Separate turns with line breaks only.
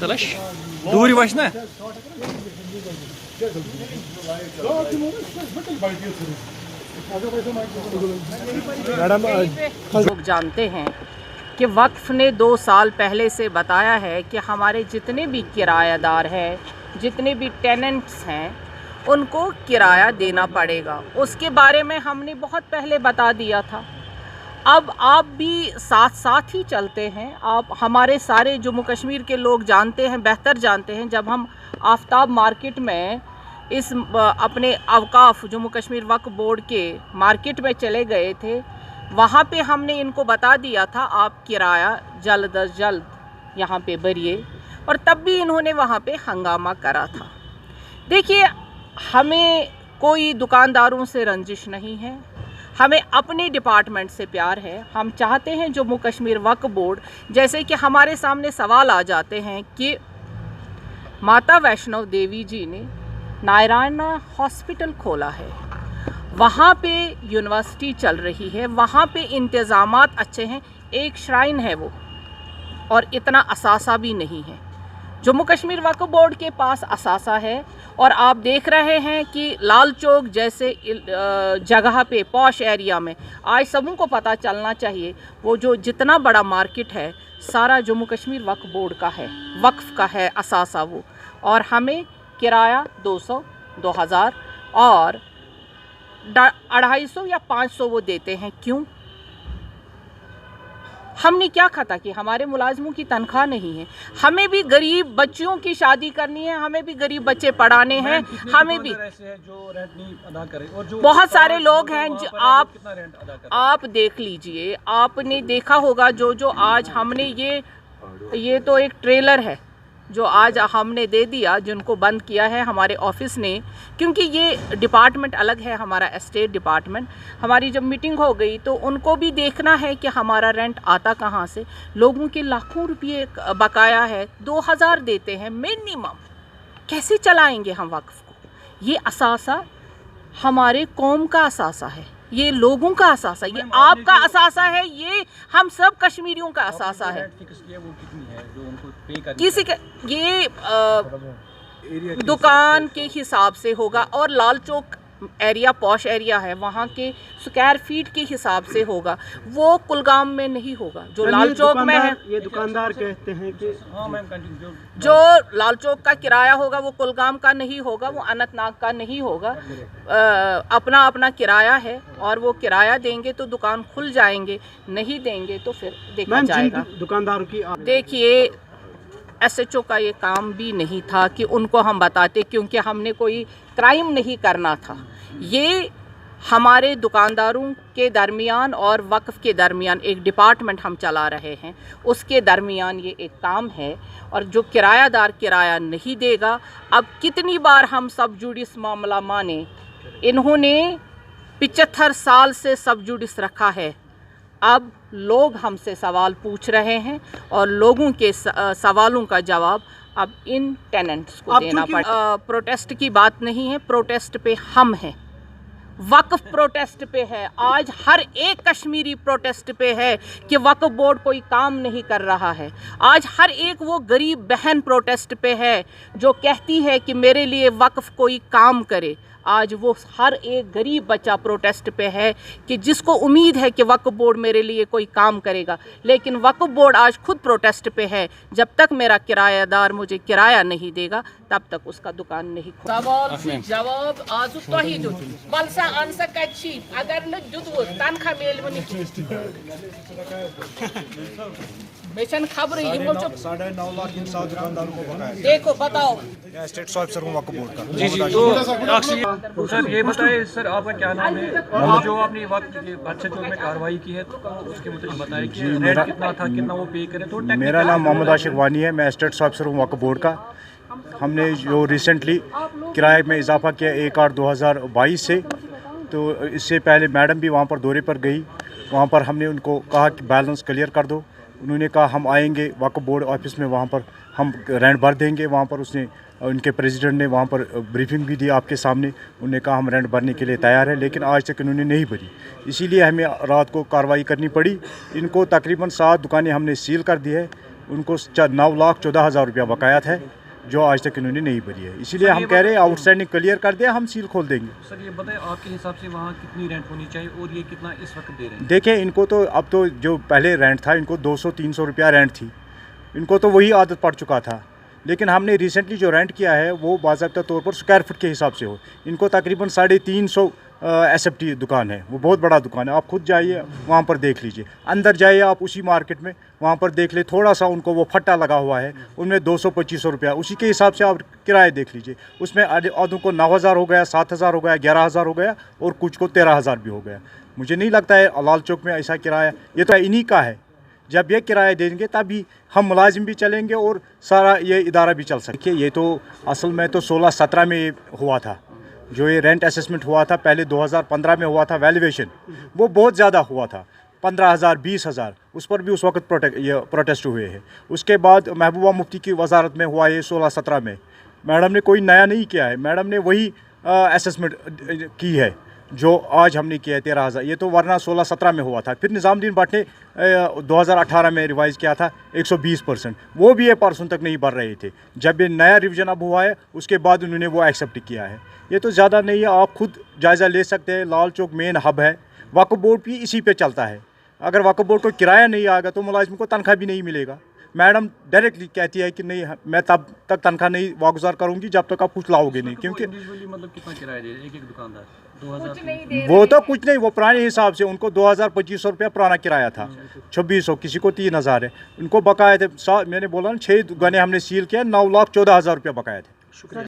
Talaş. Doğru başına.
लोग जानते हैं कि वक्फ ने 2 साल पहले से बताया है कि हमारे जितने भी किरायादार हैं, जितने भी टेनेंट्स हैं, उनको किराया देना पड़ेगा। उसके बारे में हमने बहुत पहले बता दिया था। अब आप भी साथ साथ ही चलते हैं। आप हमारे सारे जम्मू कश्मीर के लोग जानते हैं, बेहतर जानते हैं। जब हम आफ्ताब मार्केट में इस अपने अवकाफ जम्मू कश्मीर वक्फ बोर्ड के मार्केट में चले गए थे, वहाँ पे हमने इनको बता दिया था आप किराया जल्द अज जल्द यहाँ पे भरिए, और तब भी इन्होंने वहाँ पे हंगामा करा था। देखिए, हमें कोई दुकानदारों से रंजिश नहीं है, हमें अपने डिपार्टमेंट से प्यार है। हम चाहते हैं जम्मू कश्मीर वक्फ बोर्ड, जैसे कि हमारे सामने सवाल आ जाते हैं कि माता वैष्णो देवी जी ने नारायणा हॉस्पिटल खोला है, वहाँ पे यूनिवर्सिटी चल रही है, वहाँ पे इंतज़ामात अच्छे हैं, एक श्राइन है वो, और इतना असासा भी नहीं है। जम्मू कश्मीर वक्फ बोर्ड के पास असासा है, और आप देख रहे हैं कि लाल चौक जैसे जगह पे पॉश एरिया में आज सबों को पता चलना चाहिए, वो जो जितना बड़ा मार्केट है सारा जम्मू कश्मीर वक्फ बोर्ड का है, वक्फ का है असासा वो। और हमें किराया 200, 2000 और 250 या 500 वो देते हैं। क्यों? हमने क्या खाता कि हमारे मुलाजमों की तनख्वाह नहीं है? हमें भी गरीब बच्चियों की शादी करनी है, हमें भी गरीब बच्चे पढ़ाने हैं, हमें भी
जो रेंट नहीं अदा करे, और जो
बहुत सारे लोग हैं जो आप देख लीजिए, आपने देखा होगा जो आज हमने ये तो एक ट्रेलर है जो आज हमने दे दिया, जिनको बंद किया है हमारे ऑफिस ने, क्योंकि ये डिपार्टमेंट अलग है, हमारा एस्टेट डिपार्टमेंट। हमारी जब मीटिंग हो गई तो उनको भी देखना है कि हमारा रेंट आता कहाँ से। लोगों के लाखों रुपये बकाया है, 2000 देते हैं मिनिमम। कैसे चलाएंगे हम वक्फ को? ये असासा हमारे कौम का असासा है, ये लोगों का असासा, ये आपका असासा है, ये हम सब कश्मीरियों का असासा है। किसी के ये दुकान के हिसाब से होगा, और Lal Chowk area posh area है, वहाँ के स्क्वायर फीट के हिसाब से होगा, वो कुलगाम में नहीं होगा। जो लाल चौक में है,
ये दुकानदार कहते हैं कि
जो लाल चौक का किराया होगा वो कुलगाम का नहीं होगा, वो अनंतनाग का नहीं होगा। अपना अपना किराया है, और वो किराया देंगे तो दुकान खुल जाएंगे, नहीं देंगे तो फिर देखा जाएगा।
दुकानदारों की
देखिए, एसएचओ का ये काम भी नहीं था कि उनको हम बताते, क्योंकि हमने कोई क्राइम नहीं करना था। ये हमारे दुकानदारों के दरमियान और वक्फ के दरमियान एक डिपार्टमेंट हम चला रहे हैं, उसके दरमियान ये एक काम है। और जो किरायादार किराया नहीं देगा, अब कितनी बार हम सब जुडिस मामला माने, इन्होंने 75 साल से सब जुडिस रखा है। अब लोग हमसे सवाल पूछ रहे हैं, और लोगों के सवालों का जवाब अब इन टेनेंट्स को देना पड़ेगा। प्रोटेस्ट की बात नहीं है, प्रोटेस्ट पे हम हैं, वक्फ प्रोटेस्ट पे है। आज हर एक कश्मीरी प्रोटेस्ट पे है कि वक्फ बोर्ड कोई काम नहीं कर रहा है। आज हर एक वो गरीब बहन प्रोटेस्ट पे है जो कहती है कि मेरे लिए वक्फ कोई काम करे। आज वो हर एक गरीब बच्चा प्रोटेस्ट पे है कि जिसको उम्मीद है कि वक्फ बोर्ड मेरे लिए कोई काम करेगा, लेकिन वक्फ बोर्ड आज खुद प्रोटेस्ट पे है। जब तक मेरा किरायादार मुझे किराया नहीं देगा, तब तक उसका दुकान नहीं खोलेगा। सवाल से जवाब आज तोही दुत बलसा आंसर कच्ची अगर न दुत तनखा मेल में बेचन खबर ये
9.5 लाख इंसान दुकानदारों को बकाया।
देखो बताओ,
मैं स्टेट ऑफिसर हूँ वक्फ बोर्ड का।
जी जी, तो सर ये बताइए, सर आपका क्या नाम है, और जो आपने वक्त बादशाह चौक में कार्रवाई की है तो उसके मुताबिक बताइए कि रेंट कितना था, कितना वो पे करे। तो
मेरा नाम मोहम्मद आशिक वानी है, मैं स्टेट ऑफिसर हूँ वक्फ बोर्ड का। हमने जो रिसेंटली किराए में इजाफा किया 1/8/2022 से, तो इससे पहले मैडम भी वहाँ पर दौरे पर गई, वहाँ पर हमने उनको कहा कि बैलेंस क्लियर कर दो। उन्होंने कहा हम आएंगे वक्फ बोर्ड ऑफिस में, वहाँ पर हम रेंट भर देंगे। वहाँ पर उसने उनके प्रेसिडेंट ने वहाँ पर ब्रीफिंग भी दी आपके सामने, उन्होंने कहा हम रेंट भरने के लिए तैयार है, लेकिन आज तक इन्होंने नहीं भरी। इसीलिए हमें रात को कार्रवाई करनी पड़ी। इनको तकरीबन 7 दुकानें हमने सील कर दी है, उनको 9,14,000 रुपया बकायात है जो आज तक इन्होंने नहीं भरी है। इसीलिए हम कह रहे हैं आउटस्टैंडिंग क्लियर कर दें, हम सील खोल देंगे।
सर ये बताएं आपके हिसाब से वहाँ कितनी रेंट होनी चाहिए और ये कितना इस वक्त दे रहे हैं?
देखें इनको तो अब तो जो पहले रेंट था इनको 200-300 रुपया रेंट थी, इनको तो वही आदत पड़ चुका था। लेकिन हमने रिसेंटली जो रेंट किया है वो बाज़ाब्ता तौर पर स्क्वायर फुट के हिसाब से हो। इनको तकरीबन 350 SFT दुकान है, वो बहुत बड़ा दुकान है। आप खुद जाइए वहाँ पर देख लीजिए, अंदर जाइए आप उसी मार्केट में वहाँ पर देख ले, थोड़ा सा उनको वो फट्टा लगा हुआ है, उनमें 200-2500 रुपया, उसी के हिसाब से आप किराए देख लीजिए। उसमें आधों को 9,000 हो गया, 7,000 हो गया, 11,000 हो गया और कुछ को 13,000 भी हो गया। मुझे नहीं लगता है लाल चौक में ऐसा किराया, ये तो इन्हीं का है। जब ये किराया देंगे तभी हम मुलाजिम भी चलेंगे और सारा ये इदारा भी चल सके। ये तो असल में तो 16-17 में हुआ था जो ये रेंट असेसमेंट हुआ था, पहले 2015 में हुआ था वैल्यूएशन, वो बहुत ज़्यादा हुआ था, 15,000 20,000, उस पर भी उस वक्त प्रोटेस्ट हुए हैं। उसके बाद महबूबा मुफ्ती की वजारत में हुआ ये 16-17 में। मैडम ने कोई नया नहीं किया है, मैडम ने वही असेसमेंट की है जो आज हमने किया है 13,000। ये तो वरना 16-17 में हुआ था। फिर निज़ामुद्दीन भट्ट ने 2018 में रिवाइज़ किया था 120%, वो भी ये परसों तक नहीं भर रहे थे। जब ये नया रिवीजन अब हुआ है उसके बाद उन्होंने वो एक्सेप्ट किया है। ये तो ज़्यादा नहीं है, आप खुद जायज़ा ले सकते हैं। लाल चौक मेन हब है, वक्फ बोर्ड भी इसी पे चलता है। अगर वक्फ बोर्ड को किराया नहीं आएगा तो मुलाजिम को तनख्वाह भी नहीं मिलेगा। मैडम डायरेक्टली कहती है कि नहीं मैं तब तक तनख्वाह नहीं वागुजार करूँगी जब तक आप कुछ लाओगे नहीं, क्योंकि
मतलब कितना किराया दे एक दुकानदार? 2000
वो तो कुछ नहीं, वो पुराने हिसाब से उनको 2,000-2,500 रुपया पुराना किराया था, 2,600, किसी को 3,000 है। उनको बकाया थे, मैंने बोला ना 6 दुकानें हमने सील किया, 9,14,000 रुपया बकाया थे।